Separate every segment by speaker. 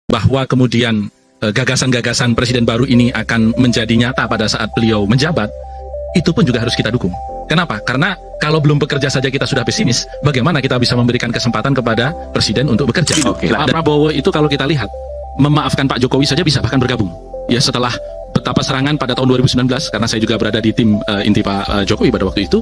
Speaker 1: bahwa kemudian gagasan-gagasan presiden baru ini akan menjadi nyata pada saat beliau menjabat, itu pun juga harus kita dukung. Kenapa? Karena kalau belum bekerja saja kita sudah pesimis, bagaimana kita bisa memberikan kesempatan kepada presiden untuk bekerja? Pak Prabowo itu kalau kita lihat, memaafkan Pak Jokowi saja bisa bahkan bergabung. Ya setelah betapa serangan pada tahun 2019, karena saya juga berada di tim inti Pak Jokowi pada waktu itu,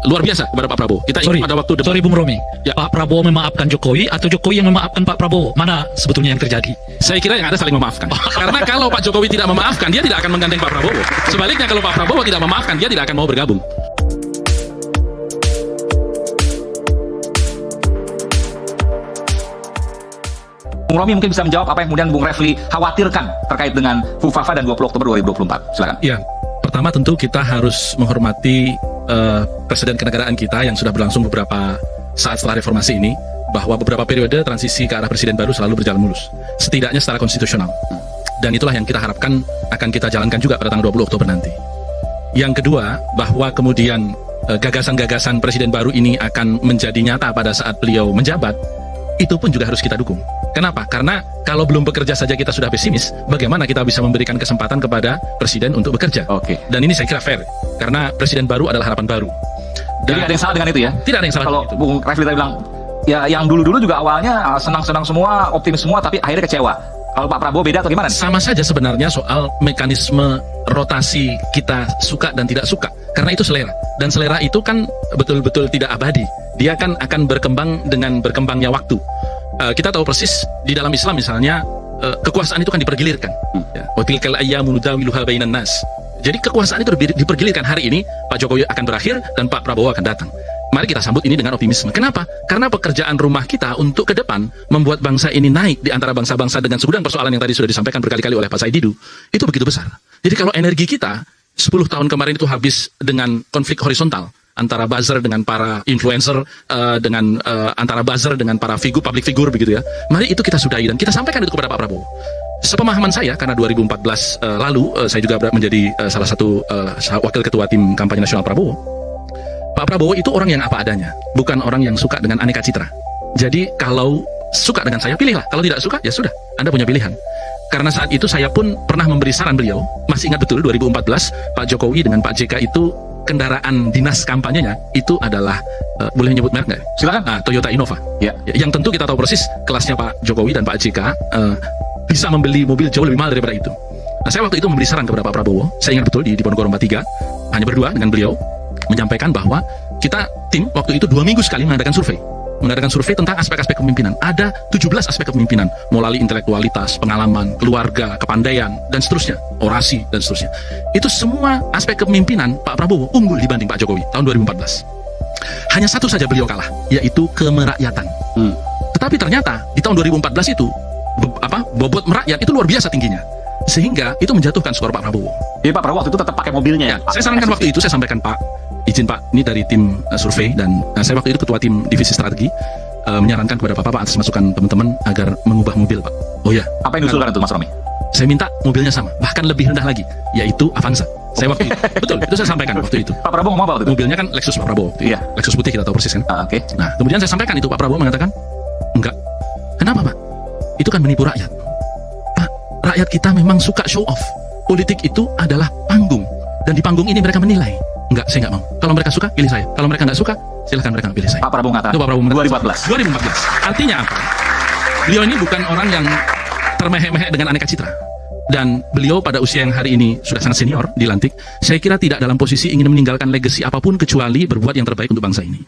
Speaker 1: luar biasa kepada Pak Prabowo. Kita ingat pada waktu debat.
Speaker 2: Sorry Bung Romi,
Speaker 1: Ya.
Speaker 2: Pak Prabowo memaafkan Jokowi atau Jokowi yang memaafkan Pak Prabowo? Mana sebetulnya yang terjadi?
Speaker 1: Saya kira yang ada saling memaafkan. Karena kalau Pak Jokowi tidak memaafkan, dia tidak akan menggandeng Pak Prabowo. Sebaliknya kalau Pak Prabowo tidak memaafkan, dia tidak akan mau bergabung.
Speaker 3: Bung Romi mungkin bisa menjawab apa yang kemudian Bung Refli khawatirkan terkait dengan FUFAFA dan 20 Oktober 2024. Silakan.
Speaker 1: Ya, pertama tentu kita harus menghormati presiden kenegaraan kita yang sudah berlangsung beberapa saat setelah reformasi ini, bahwa beberapa periode transisi ke arah presiden baru selalu berjalan mulus, setidaknya secara konstitusional. Dan itulah yang kita harapkan akan kita jalankan juga pada tanggal 20 Oktober nanti. Yang kedua, bahwa kemudian gagasan-gagasan presiden baru ini akan menjadi nyata pada saat beliau menjabat, itu pun juga harus kita dukung. Kenapa? Karena kalau belum bekerja saja kita sudah pesimis, bagaimana kita bisa memberikan kesempatan kepada presiden untuk bekerja? Dan ini saya kira fair, karena presiden baru adalah harapan baru. Dan
Speaker 3: jadi ada yang salah dengan itu ya?
Speaker 1: Tidak ada yang salah.
Speaker 3: Kalau Bung Refli tadi bilang, ya yang dulu-dulu juga awalnya senang-senang semua, optimis semua, tapi akhirnya kecewa. Kalau Pak Prabowo beda atau gimana?
Speaker 1: Sama saja sebenarnya soal mekanisme rotasi kita suka dan tidak suka. Karena itu selera. Dan selera itu kan betul-betul tidak abadi. Dia kan akan berkembang dengan berkembangnya waktu. Kita tahu persis di dalam Islam misalnya, kekuasaan itu kan dipergilirkan. Wa tilkal ayyamu nudawiluha bainan nas. Jadi kekuasaan itu dipergilirkan. Hari ini Pak Jokowi akan berakhir dan Pak Prabowo akan datang. Mari kita sambut ini dengan optimisme. Kenapa? Karena pekerjaan rumah kita untuk ke depan membuat bangsa ini naik di antara bangsa-bangsa dengan segudang persoalan yang tadi sudah disampaikan berkali-kali oleh Pak Said Didu, itu begitu besar. Jadi kalau energi kita 10 tahun kemarin itu habis dengan konflik horizontal antara buzzer dengan para influencer, dengan antara buzzer dengan para public figure begitu ya. Mari itu kita sudahi dan kita sampaikan itu kepada Pak Prabowo. Sepemahaman saya, karena 2014 lalu saya juga menjadi salah satu wakil ketua tim kampanye nasional Prabowo. Pak Prabowo itu orang yang apa adanya, bukan orang yang suka dengan aneka citra. Jadi kalau suka dengan saya, pilihlah. Kalau tidak suka, ya sudah, Anda punya pilihan. Karena saat itu saya pun pernah memberi saran beliau, masih ingat betul 2014, Pak Jokowi dengan Pak JK itu kendaraan dinas kampanyenya itu adalah, boleh menyebut merek nggak?
Speaker 3: Silakan.
Speaker 1: Toyota Innova.
Speaker 3: Ya.
Speaker 1: Yang tentu kita tahu persis kelasnya Pak Jokowi dan Pak JK bisa membeli mobil jauh lebih mahal daripada itu. Nah, saya waktu itu memberi saran kepada Pak Prabowo, saya ingat betul di Ponorogo 43, hanya berdua dengan beliau, menyampaikan bahwa kita tim waktu itu 2 minggu sekali mengadakan survei tentang aspek-aspek kepemimpinan. Ada 17 aspek kepemimpinan, mulai intelektualitas, pengalaman, keluarga, kepandaian, dan seterusnya, orasi, dan seterusnya. Itu semua aspek kepemimpinan Pak Prabowo unggul dibanding Pak Jokowi tahun 2014. Hanya satu saja beliau kalah, yaitu kemerakyatan. Tetapi ternyata di tahun 2014 itu bobot merakyat itu luar biasa tingginya, sehingga itu menjatuhkan skor Pak Prabowo.
Speaker 3: Jadi Pak Prabowo waktu itu tetap pakai mobilnya ya?
Speaker 1: Saya sarankan waktu itu, saya sampaikan, Pak, izin Pak, ini dari tim survei, dan saya waktu itu ketua tim divisi strategi, menyarankan kepada Bapak atas masukan teman-teman agar mengubah mobil, Pak. Oh ya.
Speaker 3: Apa yang diusulkan itu, Mas Romi?
Speaker 1: Saya minta mobilnya sama, bahkan lebih rendah lagi, yaitu Avanza. Saya waktu itu, betul, itu saya sampaikan waktu itu.
Speaker 3: Pak Prabowo ngomong apa waktu itu?
Speaker 1: Mobilnya kan Lexus Pak Prabowo.
Speaker 3: Iya.
Speaker 1: Lexus putih, kita tahu persis kan.
Speaker 3: Oke.
Speaker 1: Nah, kemudian saya sampaikan itu, Pak Prabowo mengatakan, enggak. Kenapa, Pak? Itu kan menipu rakyat. Pak, rakyat kita memang suka show off. Politik itu adalah panggung, dan di panggung ini mereka menilai. Enggak, saya enggak mau. Kalau mereka suka, pilih saya. Kalau mereka enggak suka, silakan mereka pilih saya.
Speaker 3: Pak Prabowo mengatakan.
Speaker 1: Itu Pak Prabowo mengatakan.
Speaker 3: 2014.
Speaker 1: Artinya apa? Beliau ini bukan orang yang termehek-mehek dengan aneka citra. Dan beliau pada usia yang hari ini sudah sangat senior, dilantik, saya kira tidak dalam posisi ingin meninggalkan legasi apapun kecuali berbuat yang terbaik untuk bangsa ini.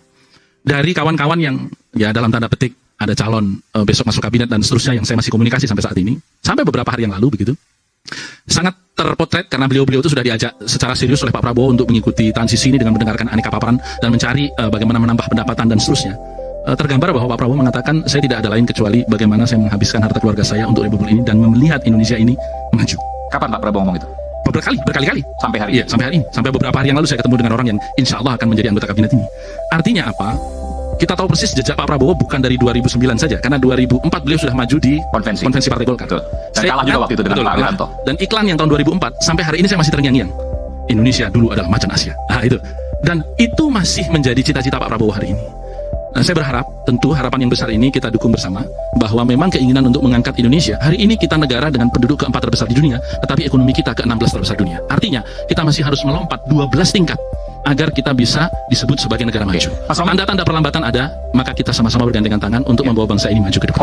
Speaker 1: Dari kawan-kawan yang ya dalam tanda petik ada calon besok masuk kabinet dan seterusnya yang saya masih komunikasi sampai saat ini, sampai beberapa hari yang lalu begitu, sangat terpotret karena beliau-beliau itu sudah diajak secara serius oleh Pak Prabowo untuk mengikuti transisi ini dengan mendengarkan aneka paparan dan mencari bagaimana menambah pendapatan dan seterusnya. Tergambar bahwa Pak Prabowo mengatakan, saya tidak ada lain kecuali bagaimana saya menghabiskan harta keluarga saya untuk Republik ini dan melihat Indonesia ini maju.
Speaker 3: Kapan Pak Prabowo ngomong itu?
Speaker 1: Berkali-kali.
Speaker 3: Sampai hari ini?
Speaker 1: Iya, sampai hari ini. Sampai beberapa hari yang lalu saya ketemu dengan orang yang insya Allah akan menjadi anggota kabinet ini. Artinya apa? Kita tahu persis jejak Pak Prabowo bukan dari 2009 saja, karena 2004 beliau sudah maju di konvensi Partai Golkar.
Speaker 3: Betul. Dan kalah juga waktu itu dengan Pak Wiranto.
Speaker 1: Dan iklan yang tahun 2004 sampai hari ini saya masih terngiang-ngiang. Indonesia dulu adalah macan Asia. Nah, itu. Dan itu masih menjadi cita-cita Pak Prabowo hari ini. Saya berharap, tentu harapan yang besar ini kita dukung bersama, bahwa memang keinginan untuk mengangkat Indonesia. Hari ini kita negara dengan penduduk keempat terbesar di dunia, tetapi ekonomi kita ke-16 terbesar dunia. Artinya, kita masih harus melompat 12 tingkat agar kita bisa disebut sebagai negara maju. Tanda-tanda perlambatan ada, maka kita sama-sama bergandengan tangan untuk membawa bangsa ini maju ke depan.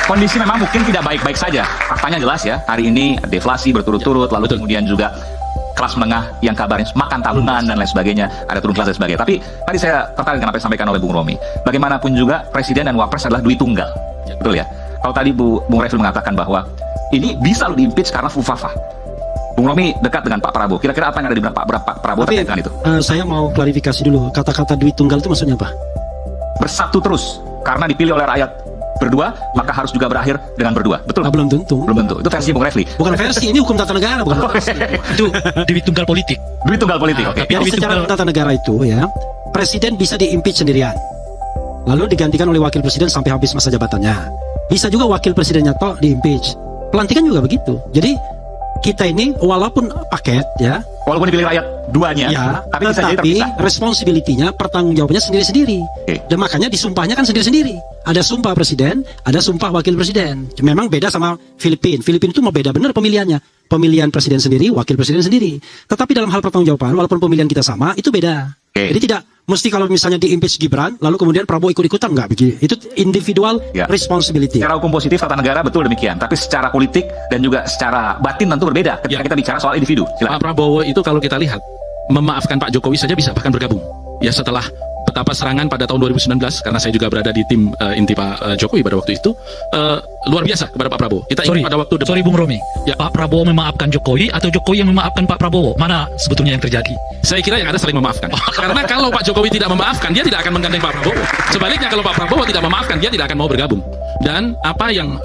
Speaker 3: Kondisi memang mungkin tidak baik-baik saja. Faktanya jelas ya, hari ini deflasi berturut-turut, lalu kemudian juga kelas menengah yang kabarnya makan tabungan dan lain sebagainya, ada turun kelas dan sebagainya. Tapi tadi saya tertarik dengan apa yang disampaikan oleh Bung Romi. Bagaimanapun juga presiden dan wapres adalah duit tunggal, betul ya. Kalau tadi Bung Refil mengatakan bahwa ini bisa lo di-impeach karena fufafa. Bung Romi dekat dengan Pak Prabowo. Kira-kira apa yang ada di benak Pak Prabowo terkait dengan itu?
Speaker 4: Saya mau klarifikasi dulu. Kata-kata duit tunggal itu maksudnya apa?
Speaker 3: Bersatu terus karena dipilih oleh rakyat berdua, maka harus juga berakhir dengan berdua. Betul?
Speaker 4: Belum tentu.
Speaker 3: Belum tentu. Itu versi Bung Refli.
Speaker 4: Bukan versi, ini hukum tata negara, bukan versi.
Speaker 2: Itu duit tunggal politik.
Speaker 3: Duit tunggal politik, oke.
Speaker 2: Tapi
Speaker 4: Jadi
Speaker 2: duit
Speaker 4: secara
Speaker 2: tunggal
Speaker 4: hukum tata negara itu ya, presiden bisa di-impeach sendirian. Lalu digantikan oleh wakil presiden sampai habis masa jabatannya. Bisa juga wakil presidennya toh di-impeach. Pelantikan juga begitu. Jadi kita ini walaupun paket ya,
Speaker 3: Walaupun dipilih rakyat duanya,
Speaker 4: ya,
Speaker 3: tapi bisa jadi
Speaker 4: tetapi
Speaker 3: terpisah.
Speaker 4: responsibility-nya, pertanggung jawabannya sendiri-sendiri.
Speaker 3: Oke.
Speaker 4: Dan makanya disumpahnya kan sendiri-sendiri. Ada sumpah presiden, ada sumpah wakil presiden. Memang beda sama Filipina. Filipina itu mau beda benar pemilihannya. Pemilihan presiden sendiri, wakil presiden sendiri. Tetapi dalam hal pertanggungjawaban, walaupun pemilihan kita sama, itu beda.
Speaker 3: Oke.
Speaker 4: Jadi tidak mesti kalau misalnya di-impeach Gibran, lalu kemudian Prabowo ikut-ikutan, enggak begitu. Itu individual
Speaker 3: Ya.
Speaker 4: responsibility.
Speaker 3: Secara hukum positif tata negara betul demikian, tapi secara politik dan juga secara batin tentu berbeda ketika
Speaker 1: Ya.
Speaker 3: kita bicara soal individu.
Speaker 1: Pak
Speaker 3: Silakan.
Speaker 1: Prabowo itu kalau kita lihat memaafkan Pak Jokowi saja bisa bahkan bergabung. Ya setelah betapa serangan pada tahun 2019, karena saya juga berada di tim inti Pak Jokowi pada waktu itu, luar biasa kepada Pak Prabowo. Kita ingat pada waktu
Speaker 2: Sorry Bung Romi,
Speaker 1: Ya.
Speaker 2: Pak Prabowo memaafkan Jokowi atau Jokowi yang memaafkan Pak Prabowo? Mana sebetulnya yang terjadi?
Speaker 1: saya kira yang ada saling memaafkan. Karena kalau Pak Jokowi tidak memaafkan, dia tidak akan menggandeng Pak Prabowo. Sebaliknya kalau Pak Prabowo tidak memaafkan, dia tidak akan mau bergabung. Dan apa yang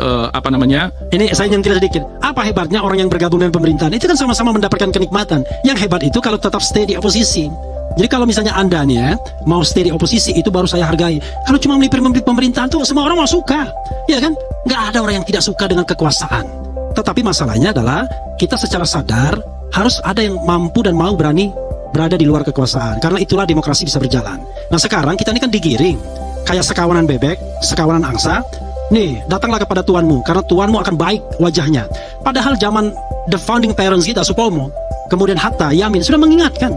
Speaker 4: Ini saya nyentil sedikit. Apa hebatnya orang yang bergabung dengan pemerintahan? Itu kan sama-sama mendapatkan kenikmatan. Yang hebat itu kalau tetap stay di oposisi. Jadi kalau misalnya Anda nih ya, mau stay di oposisi, itu baru saya hargai. Kalau cuma melipir pemerintahan tuh semua orang mau suka. Ya kan? Nggak ada orang yang tidak suka dengan kekuasaan. Tetapi masalahnya adalah kita secara sadar harus ada yang mampu dan mau berani berada di luar kekuasaan. Karena itulah demokrasi bisa berjalan. Nah sekarang kita ini kan digiring. Kayak sekawanan bebek, sekawanan angsa. Nih, datanglah kepada tuanmu, karena tuanmu akan baik wajahnya. Padahal zaman the founding parents kita, Supomo, kemudian Hatta, Yamin, sudah mengingatkan.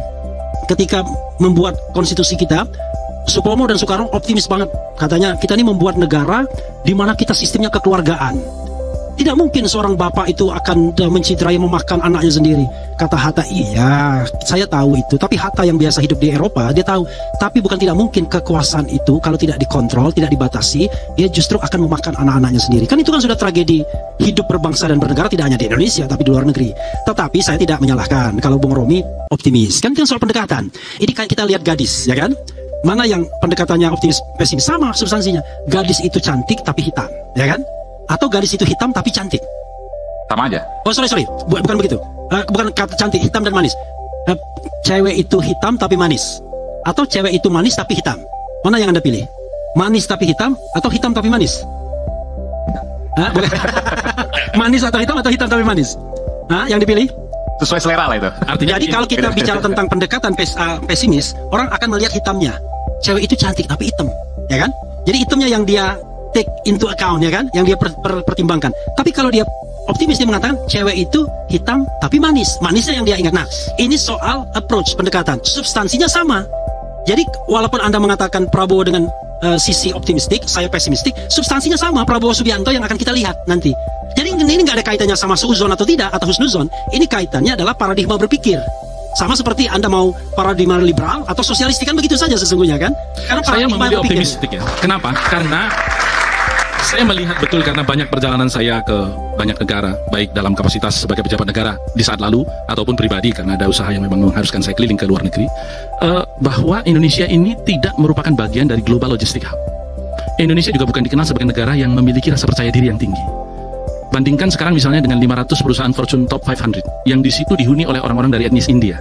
Speaker 4: Ketika membuat konstitusi kita, Supomo dan Soekarno optimis banget. Katanya, kita ini membuat negara di mana kita sistemnya kekeluargaan. Tidak mungkin seorang bapak itu akan menciderai memakan anaknya sendiri. Kata Hatta, iya, saya tahu itu. Tapi Hatta yang biasa hidup di Eropa, dia tahu. Tapi bukan tidak mungkin kekuasaan itu kalau tidak dikontrol, tidak dibatasi, dia justru akan memakan anak-anaknya sendiri. Kan itu kan sudah tragedi hidup berbangsa dan bernegara tidak hanya di Indonesia, tapi di luar negeri. Tetapi saya tidak menyalahkan kalau Bung Romi optimis. Kan itu soal pendekatan. Ini kayak kita lihat gadis, ya kan? Mana yang pendekatannya optimis, pesimis, sama substansinya. Gadis itu cantik tapi hitam, ya kan? Atau gadis itu hitam tapi cantik.
Speaker 3: Sama aja.
Speaker 4: Oh sorry, bukan begitu. Bukan kata cantik, hitam dan manis. Cewek itu hitam tapi manis. Atau cewek itu manis tapi hitam. Mana yang Anda pilih? Manis tapi hitam atau hitam tapi manis? Boleh. Manis atau hitam tapi manis? Yang dipilih?
Speaker 3: Sesuai selera lah itu.
Speaker 1: artinya
Speaker 4: Jadi kalau kita bicara tentang pendekatan pesimis, orang akan melihat hitamnya. Cewek itu cantik tapi hitam, ya kan? Jadi hitamnya yang dia take into account, ya kan? Yang dia pertimbangkan. Tapi kalau dia optimis, dia mengatakan cewek itu hitam tapi manis. Manisnya yang dia ingat. Nah, ini soal approach, pendekatan. Substansinya sama. Jadi walaupun Anda mengatakan Prabowo dengan sisi optimistik, saya pesimistik, substansinya sama. Prabowo Subianto yang akan kita lihat nanti. Jadi ini nggak ada kaitannya sama suuzon atau tidak, atau husnuzon. Ini kaitannya adalah paradigma berpikir. Sama seperti Anda mau paradigma liberal atau sosialistik, kan begitu saja sesungguhnya kan? Karena
Speaker 1: saya
Speaker 4: paradigma
Speaker 1: memilih
Speaker 4: berpikir.
Speaker 1: optimistik ya. Kenapa? Karena saya melihat betul karena banyak perjalanan saya ke banyak negara, baik dalam kapasitas sebagai pejabat negara di saat lalu ataupun pribadi karena ada usaha yang memang mengharuskan saya keliling ke luar negeri, bahwa Indonesia ini tidak merupakan bagian dari global logistik hub. Indonesia juga bukan dikenal sebagai negara yang memiliki rasa percaya diri yang tinggi. Bandingkan sekarang misalnya dengan 500 perusahaan Fortune Top 500 yang di situ dihuni oleh orang-orang dari etnis India,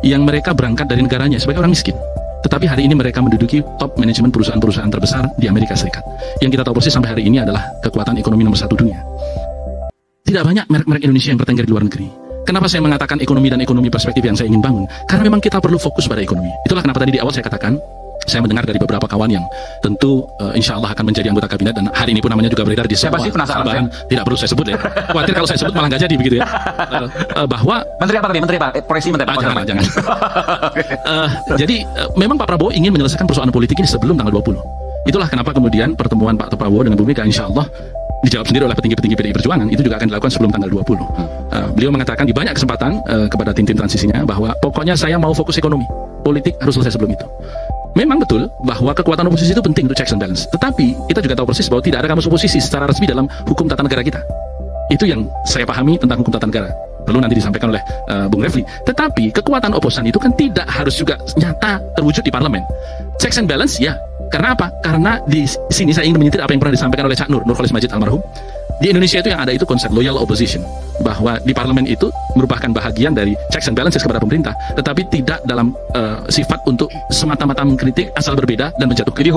Speaker 1: yang mereka berangkat dari negaranya sebagai orang miskin. Tetapi hari ini mereka menduduki top manajemen perusahaan-perusahaan terbesar di Amerika Serikat. Yang kita tahu persis sampai hari ini adalah kekuatan ekonomi nomor 1 dunia. Tidak banyak merek-merek Indonesia yang bertengger di luar negeri. Kenapa saya mengatakan ekonomi dan ekonomi perspektif yang saya ingin bangun? Karena memang kita perlu fokus pada ekonomi. Itulah kenapa tadi di awal saya katakan, saya mendengar dari beberapa kawan yang tentu insya Allah akan menjadi anggota kabinet, dan hari ini pun namanya juga beredar di
Speaker 3: Siapa sih? Penasaran
Speaker 1: bahan, tidak perlu saya sebut ya. Khawatir kalau saya sebut malah nggak jadi begitu ya. Bahwa
Speaker 3: Menteri apa tadi? Menteri apa? Polisi, Menteri apa?
Speaker 1: jangan. Jadi memang Pak Prabowo ingin menyelesaikan persoalan politik ini sebelum tanggal 20. Itulah kenapa kemudian pertemuan Pak Prabowo dengan Bu Mega insya Allah dijawab sendiri oleh petinggi-petinggi PDI Perjuangan itu juga akan dilakukan sebelum tanggal 20. Beliau mengatakan di banyak kesempatan kepada tim-tim transisinya bahwa pokoknya saya mau fokus ekonomi, politik harus selesai sebelum itu. Memang betul bahwa kekuatan oposisi itu penting untuk checks and balance. Tetapi kita juga tahu persis bahwa tidak ada kamus oposisi secara resmi dalam hukum tata negara kita. Itu yang saya pahami tentang hukum tata negara. Perlu nanti disampaikan oleh Bung Refli. Tetapi kekuatan oposan itu kan tidak harus juga nyata terwujud di parlemen. Checks and balance ya. Karena apa? Karena di sini saya ingin menyentil apa yang pernah disampaikan oleh Cak Nurholis Majid almarhum. Di Indonesia itu yang ada itu konsep loyal opposition, bahwa di parlemen itu merupakan bahagian dari checks and balances kepada pemerintah, tetapi tidak dalam sifat untuk semata-mata mengkritik asal berbeda dan menjatuhkan.
Speaker 3: Jadi